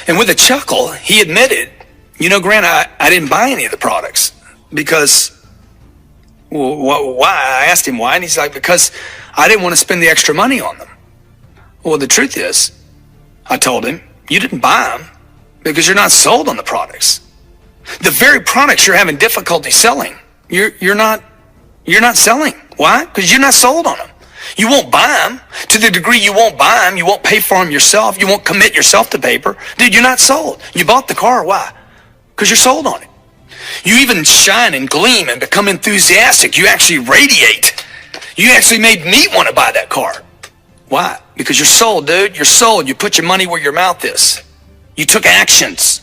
And with a chuckle, he admitted, Grant, I didn't buy any of the products because, well, why? I asked him why, and he's like, because I didn't want to spend the extra money on them. Well, the truth is, I told him, you didn't buy them because you're not sold on the products. The very products you're having difficulty selling, you're not selling. Why? Because you're not sold on them. You won't buy them. To the degree you won't buy them, you won't pay for them yourself. You won't commit yourself to paper. Dude, you're not sold. You bought the car. Why? Because you're sold on it. You even shine and gleam and become enthusiastic. You actually radiate. You actually made me want to buy that car. Why? Because you're sold, dude. You're sold. You put your money where your mouth is. You took actions.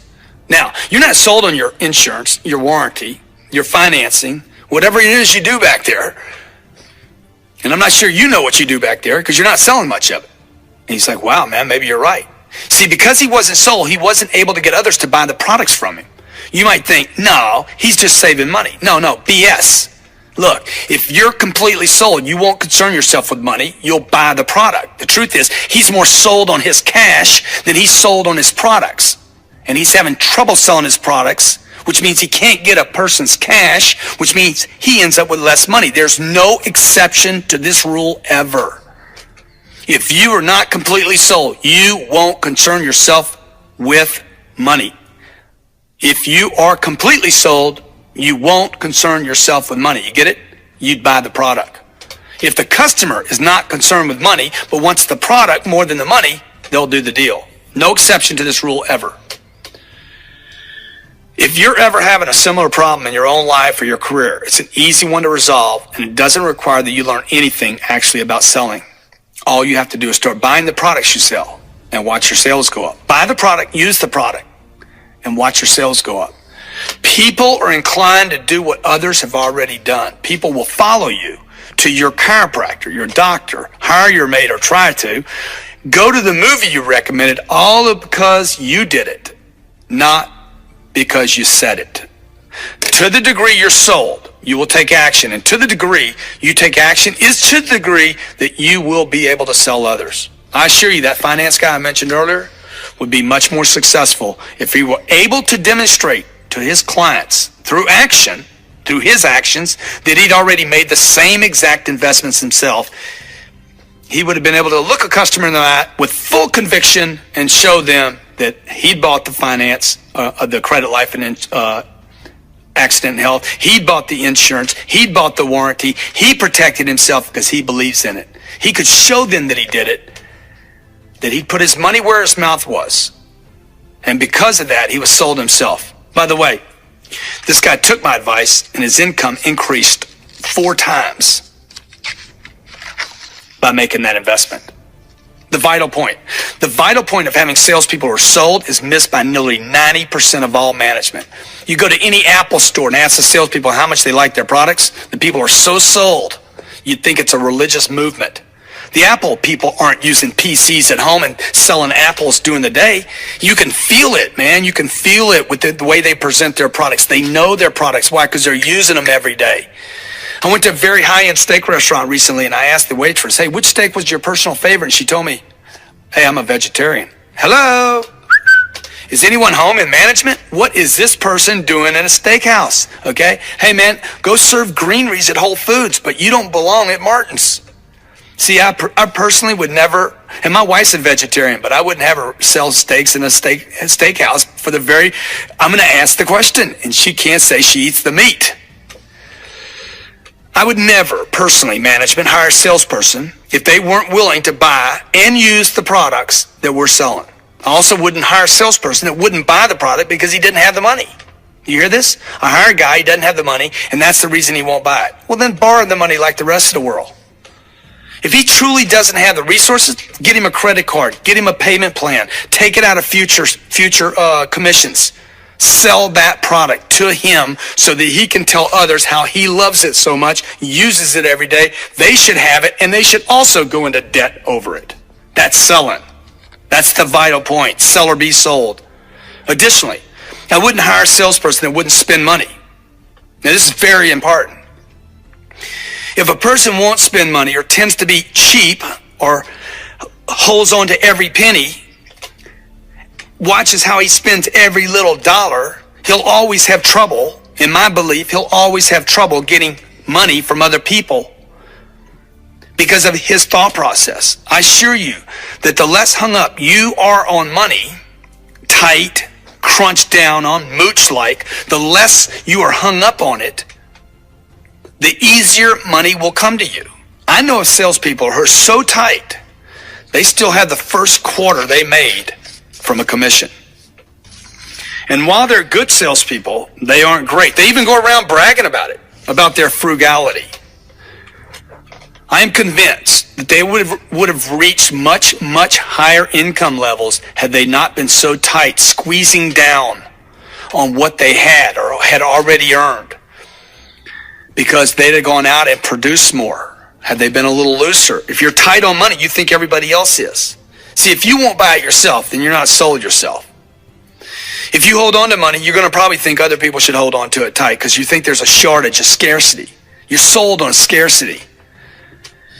Now, you're not sold on your insurance, your warranty, your financing, whatever it is you do back there. And I'm not sure you know what you do back there because you're not selling much of it. And he's like, wow, man, maybe you're right. See, because he wasn't sold, he wasn't able to get others to buy the products from him. You might think, no, he's just saving money. No, BS. Look, if you're completely sold, you won't concern yourself with money. You'll buy the product. The truth is, he's more sold on his cash than he's sold on his products. And he's having trouble selling his products, which means he can't get a person's cash, which means he ends up with less money. There's no exception to this rule ever. If you are not completely sold, you won't concern yourself with money. If you are completely sold, you won't concern yourself with money. You get it? You'd buy the product. If the customer is not concerned with money, but wants the product more than the money, they'll do the deal. No exception to this rule ever. If you're ever having a similar problem in your own life or your career, it's an easy one to resolve, and it doesn't require that you learn anything actually about selling. All you have to do is start buying the products you sell and watch your sales go up. Buy the product, use the product, and watch your sales go up. People are inclined to do what others have already done. People will follow you to your chiropractor, your doctor, hire your maid or try to. Go to the movie you recommended all because you did it, not because you said it. To the degree you're sold, you will take action. And to the degree you take action is to the degree that you will be able to sell others. I assure you that finance guy I mentioned earlier would be much more successful if he were able to demonstrate to his clients through his actions, that he'd already made the same exact investments himself. He would have been able to look a customer in the eye with full conviction and show them that he'd bought the finance, the credit, life, and accident and health. He'd bought the insurance. He'd bought the warranty. He protected himself because he believes in it. He could show them that he did it, that he put his money where his mouth was. And because of that, he was sold himself. By the way, this guy took my advice and his income increased 4 times by making that investment. The vital point of having salespeople who are sold is missed by nearly 90% of all management. You go to any Apple store and ask the salespeople how much they like their products. The people are so sold, you'd think it's a religious movement. The Apple people aren't using PCs at home and selling apples during the day. You can feel it, man. You can feel it with the way they present their products. They know their products. Why? Because they're using them every day. I went to a very high-end steak restaurant recently, and I asked the waitress, hey, which steak was your personal favorite? And she told me, hey, I'm a vegetarian. Hello? Is anyone home in management? What is this person doing in a steakhouse? Okay? Hey, man, go serve greeneries at Whole Foods, but you don't belong at Martin's. See, I personally would never, and my wife's a vegetarian, but I wouldn't have her sell steaks in a steakhouse I'm going to ask the question, and she can't say she eats the meat. I would never, personally, management, hire a salesperson if they weren't willing to buy and use the products that we're selling. I also wouldn't hire a salesperson that wouldn't buy the product because he didn't have the money. You hear this? I hire a guy, he doesn't have the money, and that's the reason he won't buy it. Well, then borrow the money like the rest of the world. If he truly doesn't have the resources, get him a credit card, get him a payment plan, take it out of future commissions. Sell that product to him so that he can tell others how he loves it so much, uses it every day. They should have it, and they should also go into debt over it. That's selling. That's the vital point. Sell or be sold. Additionally, I wouldn't hire a salesperson that wouldn't spend money. Now, this is very important. If a person won't spend money or tends to be cheap or holds on to every penny, watches how he spends every little dollar, he'll always have trouble, in my belief, he'll always have trouble getting money from other people because of his thought process. I assure you that the less hung up you are on money, tight, crunched down on, mooch-like, the less you are hung up on it, the easier money will come to you. I know of salespeople who are so tight, they still have the first quarter they made from a commission. And while they're good salespeople, they aren't great. They even go around bragging about it, about their frugality. I am convinced that they would have reached much, much higher income levels had they not been so tight, squeezing down on what they had or had already earned, because they'd have gone out and produced more had they been a little looser. If you're tight on money, you think everybody else is. See, if you won't buy it yourself, then you're not sold yourself. If you hold on to money, you're going to probably think other people should hold on to it tight because you think there's a shortage, a scarcity. You're sold on scarcity.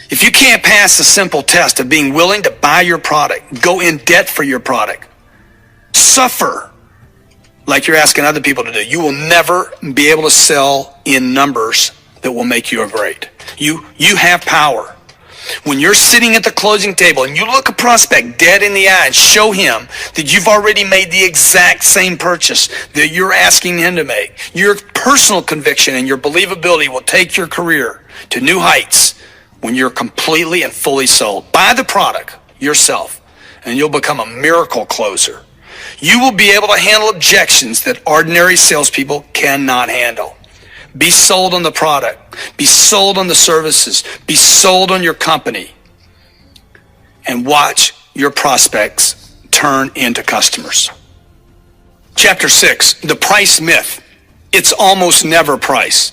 If you can't pass the simple test of being willing to buy your product, go in debt for your product, suffer like you're asking other people to do, you will never be able to sell in numbers that will make you a great. You have power. When you're sitting at the closing table and you look a prospect dead in the eye and show him that you've already made the exact same purchase that you're asking him to make, your personal conviction and your believability will take your career to new heights when you're completely and fully sold. Buy the product yourself and you'll become a miracle closer. You will be able to handle objections that ordinary salespeople cannot handle. Be sold on the product. Be sold on the services. Be sold on your company. And watch your prospects turn into customers. Chapter 6, the price myth. It's almost never price.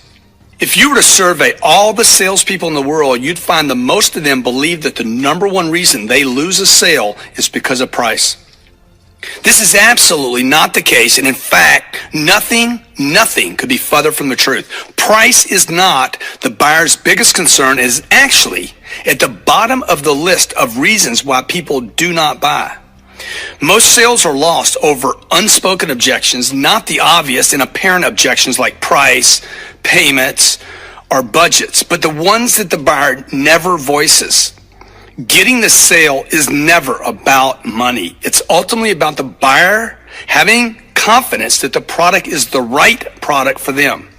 If you were to survey all the salespeople in the world, you'd find that most of them believe that the number one reason they lose a sale is because of price. This is absolutely not the case, and in fact, nothing could be further from the truth. Price is not the buyer's biggest concern. It is actually at the bottom of the list of reasons why people do not buy. Most sales are lost over unspoken objections, not the obvious and apparent objections like price, payments, or budgets, but the ones that the buyer never voices. Getting the sale is never about money. It's ultimately about the buyer having confidence that the product is the right product for them.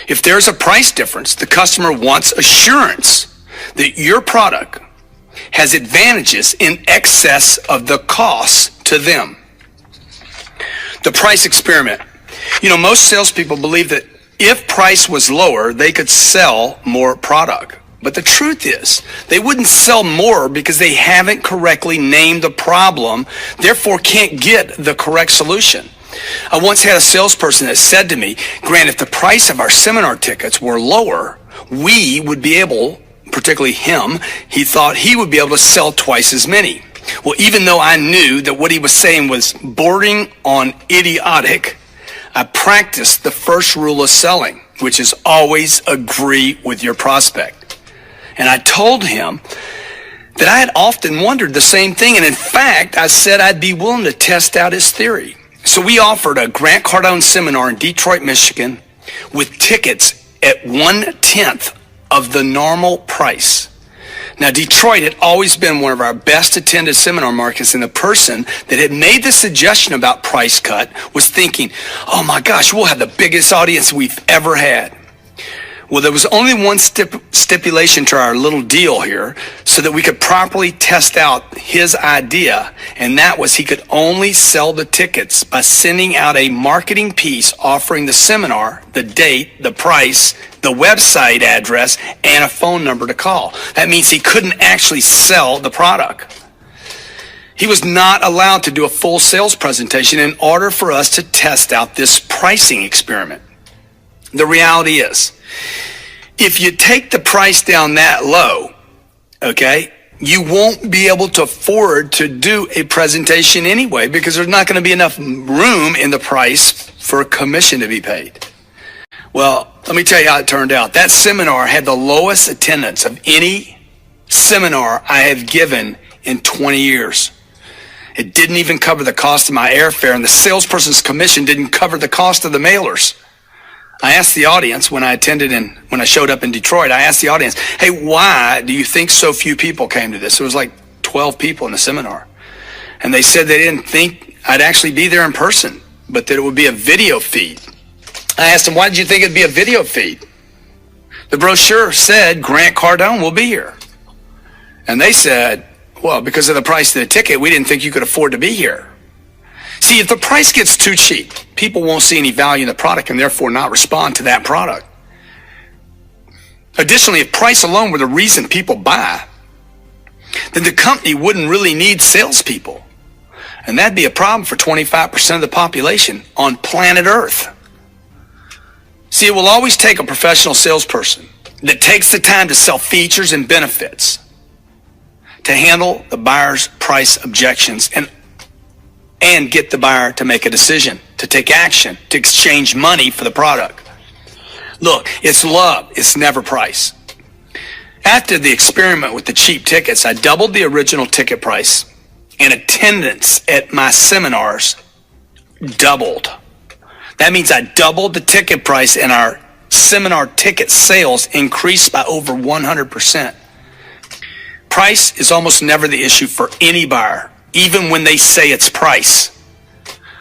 If there's a price difference, the customer wants assurance that your product has advantages in excess of the cost to them. The price experiment. Most salespeople believe that if price was lower, they could sell more product. But the truth is, they wouldn't sell more because they haven't correctly named the problem, therefore can't get the correct solution. I once had a salesperson that said to me, Grant, if the price of our seminar tickets were lower, we would be able, particularly him, he thought he would be able to sell twice as many. Well, even though I knew that what he was saying was bordering on idiotic, I practiced the first rule of selling, which is always agree with your prospect. And I told him that I had often wondered the same thing. And in fact, I said I'd be willing to test out his theory. So we offered a Grant Cardone seminar in Detroit, Michigan with tickets at 1/10 of the normal price. Now, Detroit had always been one of our best attended seminar markets, and the person that had made the suggestion about price cut was thinking, oh my gosh, we'll have the biggest audience we've ever had. Well, there was only one stipulation to our little deal here so that we could properly test out his idea, and that was he could only sell the tickets by sending out a marketing piece offering the seminar, the date, the price, the website address, and a phone number to call. That means he couldn't actually sell the product. He was not allowed to do a full sales presentation in order for us to test out this pricing experiment. The reality is, if you take the price down that low, okay, you won't be able to afford to do a presentation anyway because there's not going to be enough room in the price for a commission to be paid. Well, let me tell you how it turned out. That seminar had the lowest attendance of any seminar I have given in 20 years. It didn't even cover the cost of my airfare, and the salesperson's commission didn't cover the cost of the mailers. I asked the audience when I showed up in Detroit, I asked the audience, hey, why do you think so few people came to this? It was like 12 people in the seminar. And they said they didn't think I'd actually be there in person, but that it would be a video feed. I asked them, why did you think it'd be a video feed? The brochure said Grant Cardone will be here. And they said, well, because of the price of the ticket, we didn't think you could afford to be here. See, if the price gets too cheap, people won't see any value in the product and therefore not respond to that product. Additionally, if price alone were the reason people buy, then the company wouldn't really need salespeople. And that'd be a problem for 25% of the population on planet Earth. See, it will always take a professional salesperson that takes the time to sell features and benefits to handle the buyer's price objections and get the buyer to make a decision, to take action, to exchange money for the product. Look, it's love, it's never price. After the experiment with the cheap tickets, I doubled the original ticket price, and attendance at my seminars doubled. That means I doubled the ticket price, and our seminar ticket sales increased by over 100%. Price is almost never the issue for any buyer, even when they say it's price.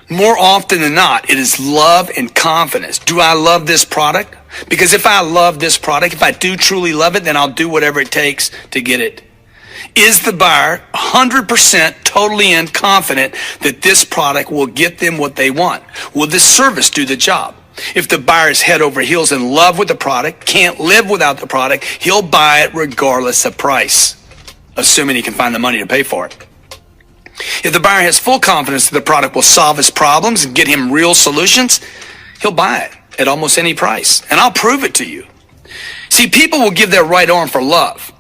More often than not, it is love and confidence. Do I love this product? Because if I love this product, if I do truly love it, then I'll do whatever it takes to get it. Is the buyer 100% totally in confident that this product will get them what they want? Will this service do the job? If the buyer is head over heels in love with the product, can't live without the product, he'll buy it regardless of price, assuming he can find the money to pay for it. If the buyer has full confidence that the product will solve his problems and get him real solutions, he'll buy it at almost any price. And I'll prove it to you. See, people will give their right arm for love.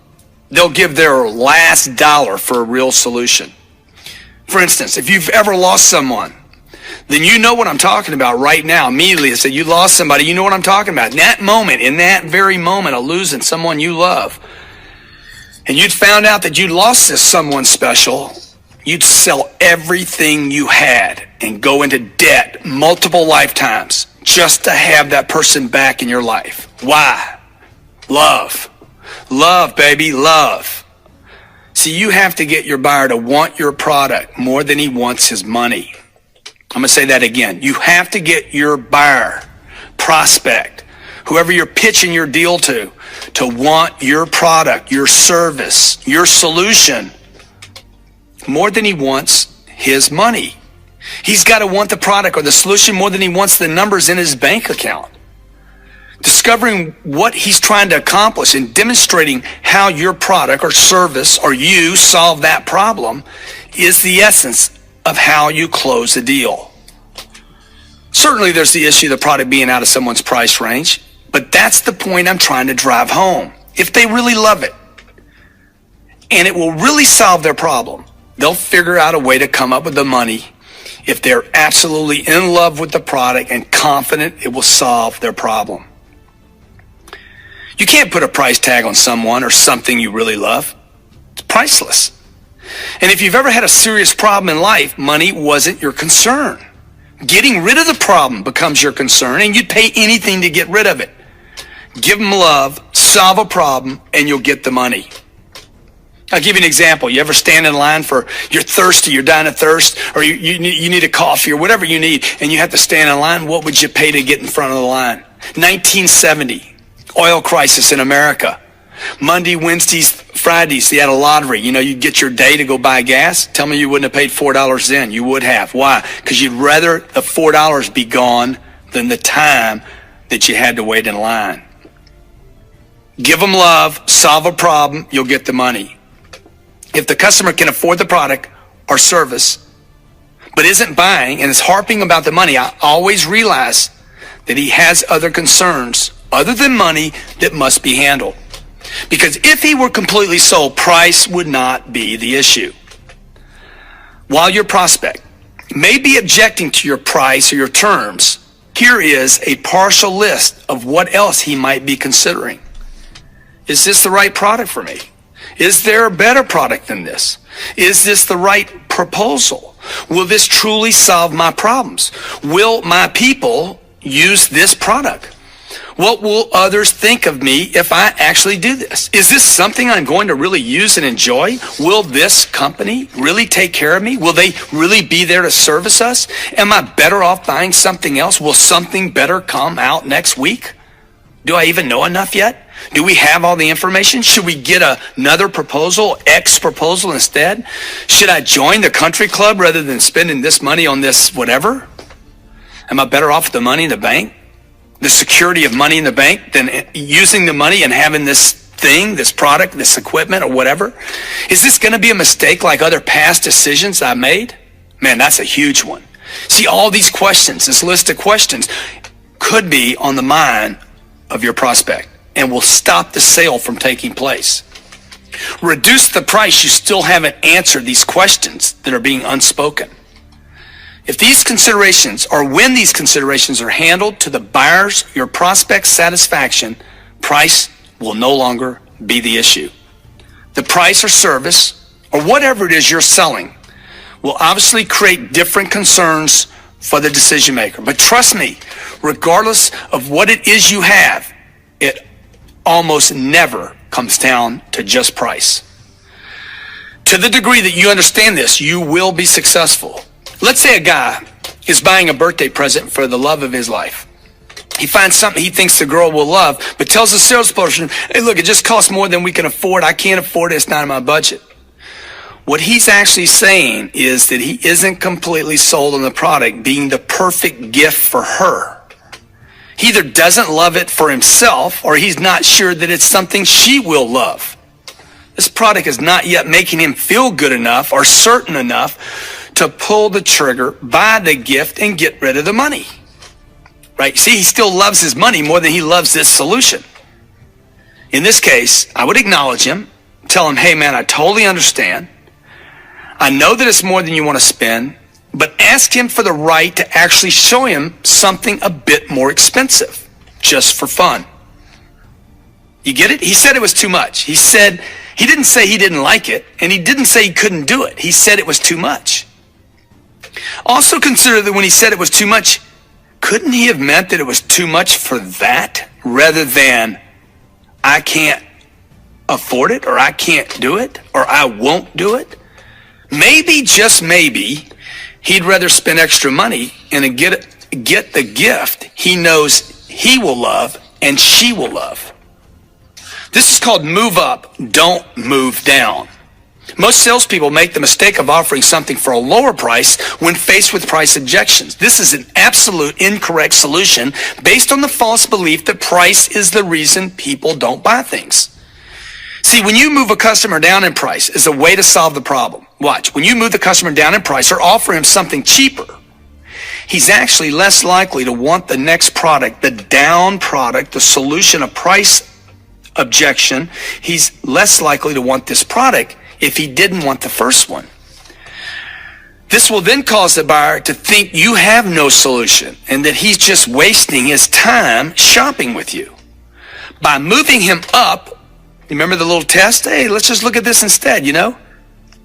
They'll give their last dollar for a real solution. For instance, if you've ever lost someone, then you know what I'm talking about right now. Immediately, I said you lost somebody, you know what I'm talking about. In that moment, in that very moment of losing someone you love, and you'd found out that you lost this someone special, you'd sell everything you had and go into debt multiple lifetimes just to have that person back in your life. Why? Love. Love, baby, love. See, you have to get your buyer to want your product more than he wants his money. I'm going to say that again. You have to get your buyer, prospect, whoever you're pitching your deal to want your product, your service, your solution more than he wants his money. He's got to want the product or the solution more than he wants the numbers in his bank account. Discovering what he's trying to accomplish and demonstrating how your product or service or you solve that problem is the essence of how you close a deal. Certainly there's the issue of the product being out of someone's price range, but that's the point I'm trying to drive home. If they really love it and it will really solve their problem, they'll figure out a way to come up with the money if they're absolutely in love with the product and confident it will solve their problem. You can't put a price tag on someone or something you really love. It's priceless. And if you've ever had a serious problem in life, money wasn't your concern. Getting rid of the problem becomes your concern, and you'd pay anything to get rid of it. Give them love, solve a problem, and you'll get the money. I'll give you an example. You ever stand in line for, you're thirsty, you're dying of thirst, or you need a coffee or whatever you need, and you have to stand in line? What would you pay to get in front of the line? 1970. Oil crisis in America. Monday, Wednesdays, Fridays, they had a lottery. You'd get your day to go buy gas. Tell me you wouldn't have paid $4 then. You would have. Why? Because you'd rather the $4 be gone than the time that you had to wait in line. Give them love, solve a problem, you'll get the money. If the customer can afford the product or service, but isn't buying and is harping about the money, I always realize that he has other concerns other than money that must be handled. Because if he were completely sold, price would not be the issue. While your prospect may be objecting to your price or your terms, here is a partial list of what else he might be considering. Is this the right product for me? Is there a better product than this? Is this the right proposal? Will this truly solve my problems? Will my people use this product? What will others think of me if I actually do this? Is this something I'm going to really use and enjoy? Will this company really take care of me? Will they really be there to service us? Am I better off buying something else? Will something better come out next week? Do I even know enough yet? Do we have all the information? Should we get another proposal, X proposal instead? Should I join the country club rather than spending this money on this whatever? Am I better off with the money in the bank? The security of money in the bank than using the money and having this thing, this product, this equipment or whatever? Is this going to be a mistake like other past decisions I made? Man, that's a huge one. See, all these questions, this list of questions could be on the mind of your prospect and will stop the sale from taking place. Reduce the price, you still haven't answered these questions that are being unspoken. If these considerations, or when these considerations are handled to the buyer's, your prospect's satisfaction, price will no longer be the issue. The price or service, or whatever it is you're selling, will obviously create different concerns for the decision maker. But trust me, regardless of what it is you have, it almost never comes down to just price. To the degree that you understand this, you will be successful. Let's say a guy is buying a birthday present for the love of his life. He finds something he thinks the girl will love, but tells the salesperson, hey, look, it just costs more than we can afford. I can't afford it. It's not in my budget. What he's actually saying is that he isn't completely sold on the product being the perfect gift for her. He either doesn't love it for himself or he's not sure that it's something she will love. This product is not yet making him feel good enough or certain enough to pull the trigger, buy the gift, and get rid of the money. Right? See, he still loves his money more than he loves this solution. In this case, I would acknowledge him, tell him, hey man, I totally understand. I know that it's more than you want to spend, but ask him for the right to actually show him something a bit more expensive, just for fun. You get it? He said it was too much. He didn't say he didn't like it, and he didn't say he couldn't do it. He said it was too much. Also consider that when he said it was too much, couldn't he have meant that it was too much for that rather than I can't afford it or I can't do it or I won't do it? Maybe, just maybe, he'd rather spend extra money and get the gift he knows he will love and she will love. This is called move up, don't move down. Most salespeople make the mistake of offering something for a lower price when faced with price objections. This is an absolute incorrect solution based on the false belief that price is the reason people don't buy things. See, when you move a customer down in price is a way to solve the problem. Watch, when you move the customer down in price or offer him something cheaper, he's actually less likely to want the next product, the down product, the solution, a price objection. He's less likely to want this product if he didn't want the first one. This will then cause the buyer to think you have no solution and that he's just wasting his time shopping with you. By moving him up, remember the little test? Hey, let's just look at this instead,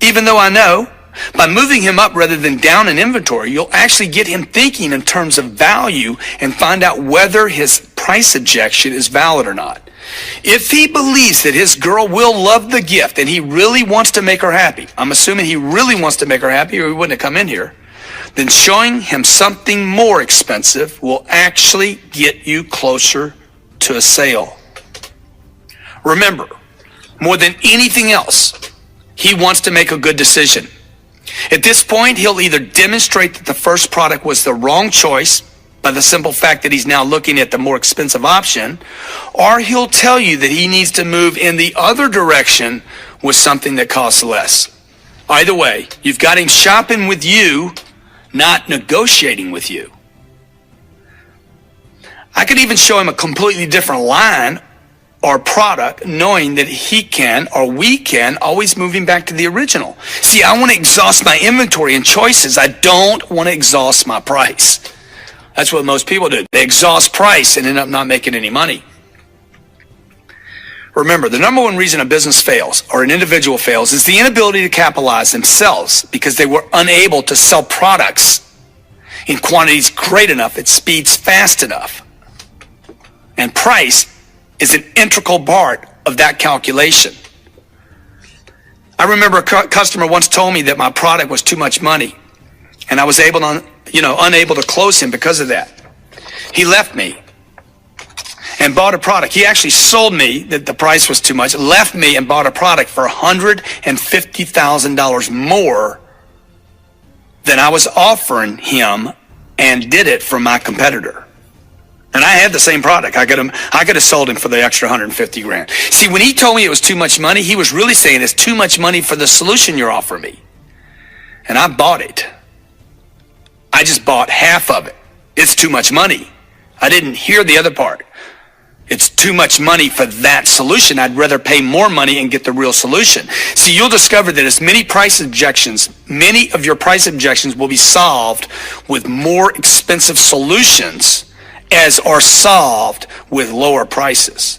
Even though I know, by moving him up rather than down in inventory, you'll actually get him thinking in terms of value and find out whether his price objection is valid or not. If he believes that his girl will love the gift and he really wants to make her happy, I'm assuming he really wants to make her happy or he wouldn't have come in here, then showing him something more expensive will actually get you closer to a sale. Remember, more than anything else, he wants to make a good decision. At this point, he'll either demonstrate that the first product was the wrong choice by the simple fact that he's now looking at the more expensive option, or he'll tell you that he needs to move in the other direction with something that costs less. Either way, you've got him shopping with you, not negotiating with you. I could even show him a completely different line or product, knowing that he can, or we can, always moving back to the original. See, I want to exhaust my inventory and choices. I don't want to exhaust my price. That's what most people do. They exhaust price and end up not making any money. Remember, the number one reason a business fails or an individual fails is the inability to capitalize themselves because they were unable to sell products in quantities great enough at speeds fast enough. And price is an integral part of that calculation. I remember a customer once told me that my product was too much money, and I was unable to close him because of that. He left me and bought a product. He actually sold me that the price was too much, left me and bought a product for $150,000 more than I was offering him, and did it for my competitor. And I had the same product. I could have sold him for the extra 150 grand. See, when he told me it was too much money, he was really saying it's too much money for the solution you're offering me. And I bought it. I just bought half of it. It's too much money. I didn't hear the other part. It's too much money for that solution. I'd rather pay more money and get the real solution. See, you'll discover that many of your price objections will be solved with more expensive solutions as are solved with lower prices.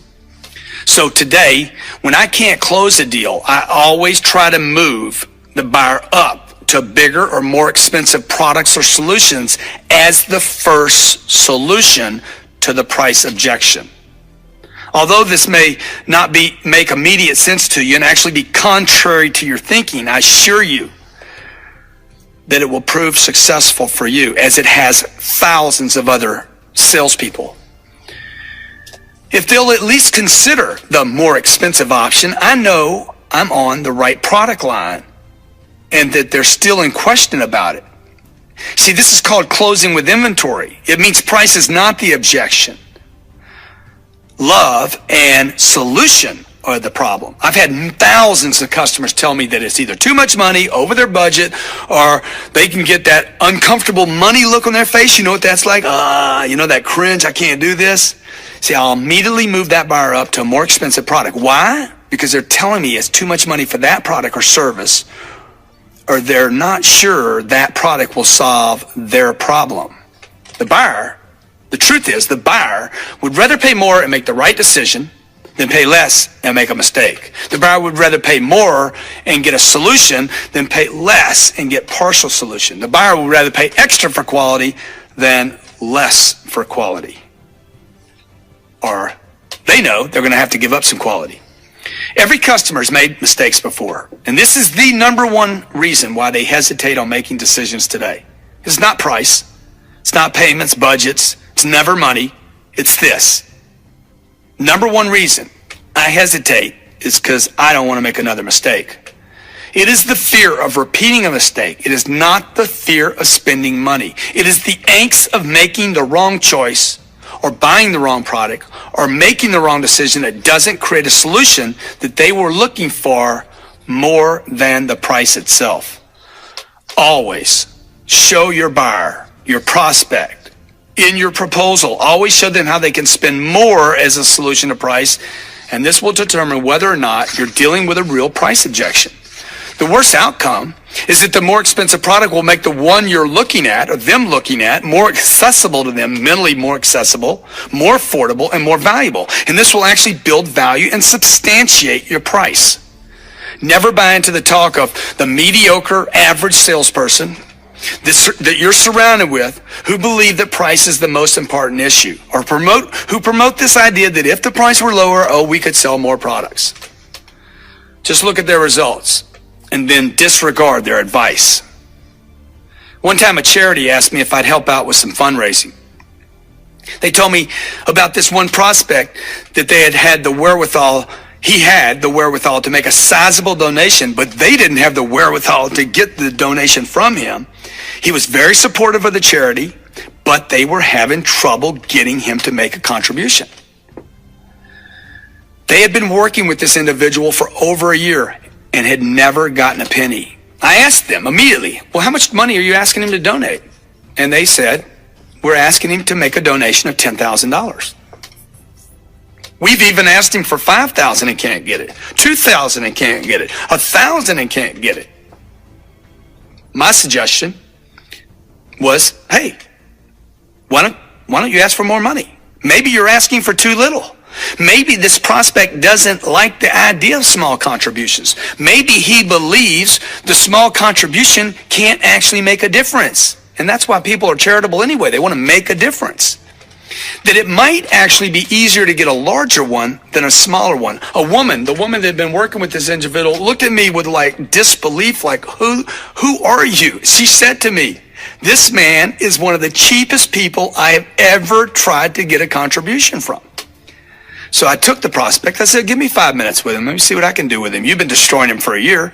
So today, when I can't close a deal, I always try to move the buyer up to bigger or more expensive products or solutions as the first solution to the price objection. Although this may not make immediate sense to you and actually be contrary to your thinking, I assure you that it will prove successful for you, as it has thousands of other salespeople. If they'll at least consider the more expensive option, I know I'm on the right product line and that they're still in question about it. See, this is called closing with inventory. It means price is not the objection. Love and solution are the problem. I've had thousands of customers tell me that it's either too much money, over their budget, or they can get that uncomfortable money look on their face. You know what that's like? That cringe, I can't do this. See, I'll immediately move that buyer up to a more expensive product. Why? Because they're telling me it's too much money for that product or service, or they're not sure that product will solve their problem. The truth is, the buyer would rather pay more and make the right decision than pay less and make a mistake. The buyer would rather pay more and get a solution than pay less and get partial solution. The buyer would rather pay extra for quality than less for quality. Or they know they're going to have to give up some quality. Every customer's made mistakes before, and this is the number one reason why they hesitate on making decisions today. It's not price. It's not payments, budgets. It's never money. It's this. Number one reason I hesitate is because I don't want to make another mistake. It is the fear of repeating a mistake. It is not the fear of spending money. It is the angst of making the wrong choice or buying the wrong product or making the wrong decision that doesn't create a solution that they were looking for more than the price itself. Always show your buyer, your prospect, in your proposal. Always show them how they can spend more as a solution to price, and this will determine whether or not you're dealing with a real price objection. The worst outcome is that the more expensive product will make the one you're looking at, or them looking at, more accessible to them, mentally more accessible, more affordable, and more valuable. And this will actually build value and substantiate your price. Never buy into the talk of the mediocre, average salesperson that you're surrounded with who believe that price is the most important issue, or who promote this idea that if the price were lower, we could sell more products. Just look at their results and then disregard their advice. One time a charity asked me if I'd help out with some fundraising. They told me about this one prospect that they had the wherewithal. He had the wherewithal to make a sizable donation, but they didn't have the wherewithal to get the donation from him. He was very supportive of the charity, but they were having trouble getting him to make a contribution. They had been working with this individual for over a year and had never gotten a penny. I asked them immediately, well, how much money are you asking him to donate? And they said, we're asking him to make a donation of $10,000. We've even asked him for $5,000 and can't get it, $2,000 and can't get it, $1,000 and can't get it. My suggestion was, hey, why don't you ask for more money? Maybe you're asking for too little. Maybe this prospect doesn't like the idea of small contributions. Maybe he believes the small contribution can't actually make a difference. And that's why people are charitable anyway. They want to make a difference. That it might actually be easier to get a larger one than a smaller one. The woman that had been working with this individual looked at me with like disbelief, like, who are you? She said to me, this man is one of the cheapest people I have ever tried to get a contribution from. So I took the prospect. I said, give me 5 minutes with him. Let me see what I can do with him. You've been destroying him for a year.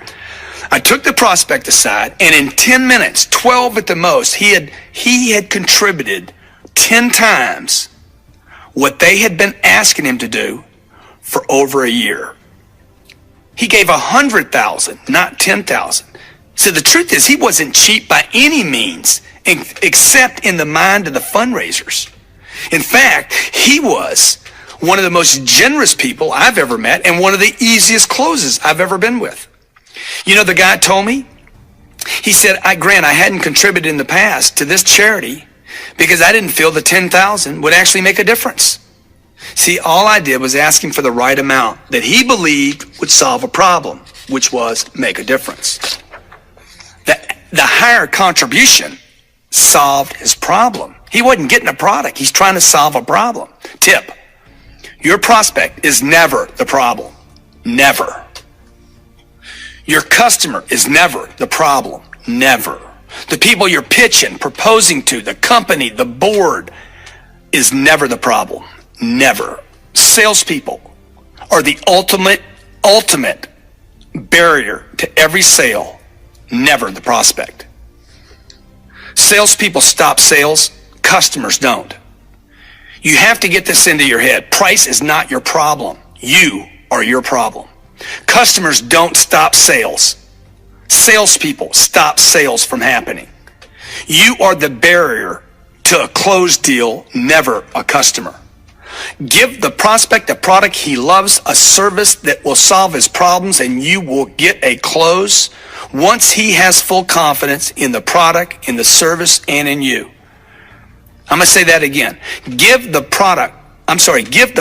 I took the prospect aside, and in 10 minutes, 12 at the most, he had contributed 10 times what they had been asking him to do for over a year. He gave 100,000, not 10,000. So the truth is, he wasn't cheap by any means, except in the mind of the fundraisers. In fact, he was one of the most generous people I've ever met and one of the easiest closes I've ever been with. You know, the guy told me, he said, Grant, I hadn't contributed in the past to this charity because I didn't feel the 10,000 would actually make a difference. See, all I did was ask him for the right amount that he believed would solve a problem, which was make a difference. The higher contribution solved his problem. He wasn't getting a product. He's trying to solve a problem. Tip: your prospect is never the problem. Never. Your customer is never the problem. Never. The people you're pitching, proposing to, the company, the board, is never the problem. Never. Salespeople are the ultimate barrier to every sale. Never the prospect. Salespeople stop sales. Customers don't. You have to get this into your head. Price is not your problem. You are your problem. Customers don't stop sales. Salespeople stop sales from happening. You are the barrier to a closed deal, never a customer. Give the prospect a product he loves, a service that will solve his problems, and you will get a close once he has full confidence in the product, in the service, and in you. I'm going to say that again. Give the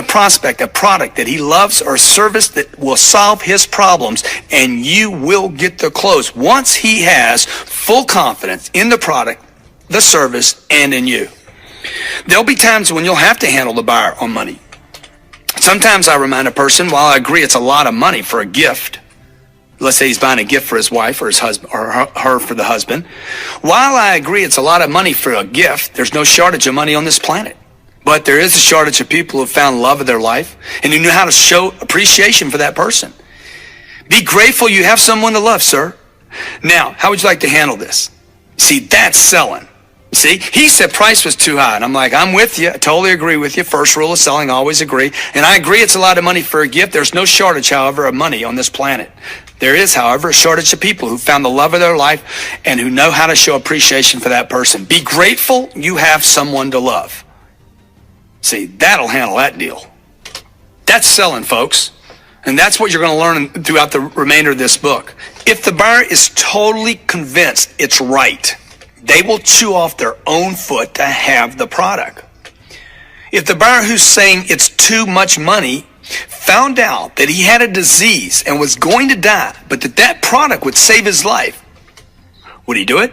prospect a product that he loves or a service that will solve his problems, and you will get the close once he has full confidence in the product, the service, and in you. There'll be times when you'll have to handle the buyer on money. Sometimes I remind a person, while I agree it's a lot of money for a gift, let's say he's buying a gift for his wife or his husband, or her for the husband. While I agree it's a lot of money for a gift, there's no shortage of money on this planet. But there is a shortage of people who have found love of their life and who know how to show appreciation for that person. Be grateful you have someone to love, sir. Now, how would you like to handle this? See, that's selling. See, he said price was too high. And I'm like, I'm with you. I totally agree with you. First rule of selling, always agree. And I agree it's a lot of money for a gift. There's no shortage, however, of money on this planet. There is, however, a shortage of people who found the love of their life and who know how to show appreciation for that person. Be grateful you have someone to love. See, that'll handle that deal. That's selling, folks. And that's what you're going to learn throughout the remainder of this book. If the buyer is totally convinced it's right, they will chew off their own foot to have the product. If the buyer who's saying it's too much money found out that he had a disease and was going to die, but that product would save his life, would he do it?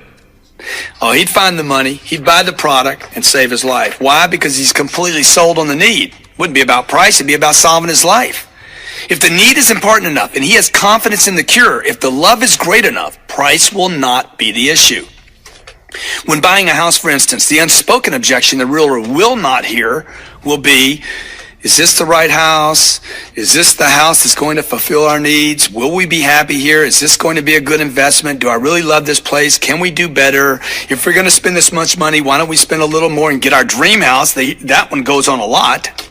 Oh, he'd find the money, he'd buy the product and save his life. Why? Because he's completely sold on the need. It wouldn't be about price, it'd be about solving his life. If the need is important enough and he has confidence in the cure, if the love is great enough, price will not be the issue. When buying a house, for instance, the unspoken objection the realtor will not hear will be, is this the right house? Is this the house that's going to fulfill our needs? Will we be happy here? Is this going to be a good investment? Do I really love this place? Can we do better? If we're going to spend this much money, why don't we spend a little more and get our dream house? That one goes on a lot.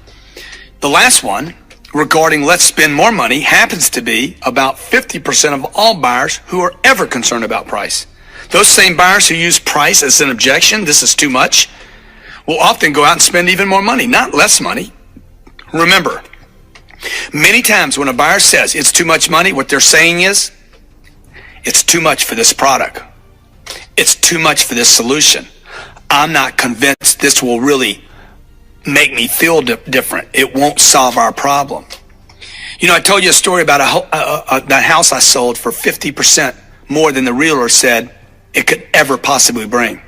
The last one, regarding let's spend more money, happens to be about 50% of all buyers who are ever concerned about price. Those same buyers who use price as an objection, this is too much, will often go out and spend even more money, not less money. Remember, many times when a buyer says it's too much money, what they're saying is, it's too much for this product. It's too much for this solution. I'm not convinced this will really make me feel different. It won't solve our problem. You know, I told you a story about that house I sold for 50% more than the realtor said it could ever possibly bring.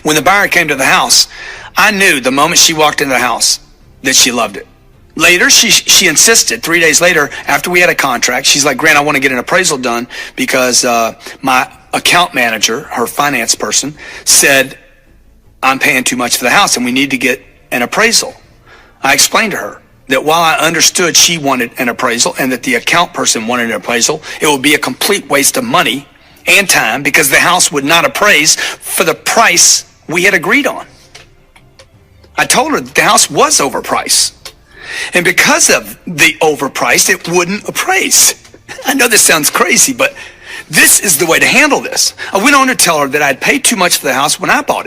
When the buyer came to the house, I knew the moment she walked into the house that she loved it. Later, she insisted, 3 days later, after we had a contract, she's like, Grant, I want to get an appraisal done because my account manager, her finance person, said, I'm paying too much for the house and we need to get an appraisal. I explained to her that while I understood she wanted an appraisal and that the account person wanted an appraisal, it would be a complete waste of money and time because the house would not appraise for the price we had agreed on. I told her that the house was overpriced. And because of the overpriced, it wouldn't appraise. I know this sounds crazy, but this is the way to handle this. I went on to tell her that I'd paid too much for the house when I bought it.